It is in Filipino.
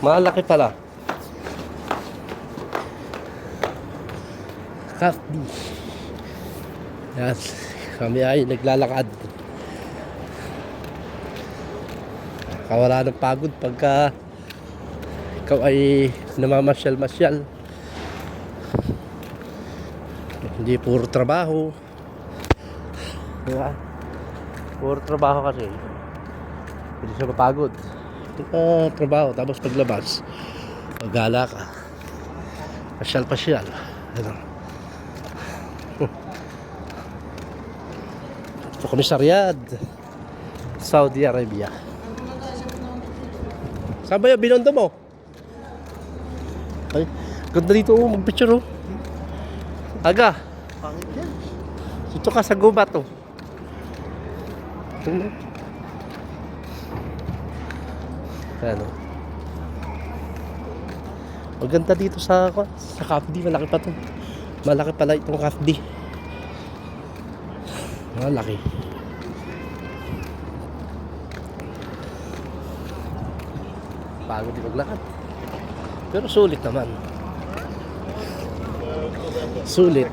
Malaki pala. Cafdi. Yan. Kami ay naglalakad. Kawala ng pagod pagka ikaw ay namamasyal-masyal. Hindi puro trabaho. Diba? Puro trabaho kasi. Hindi siya mapagod. Trabaho, tapos paglabas maggala ka, pasyal ano. Ito kami sa Riyadh, Saudi Arabia. Saan ba yung binondo mo? Ay, ganda dito mag-picture. Aga Pangit yan. dito ka sa gubat ano. Maganda dito sa Cafdi, malaki pa to. Malaki pala itong Cafdi. Malaki. Pagod din maglakad. Pero sulit naman. Sulit.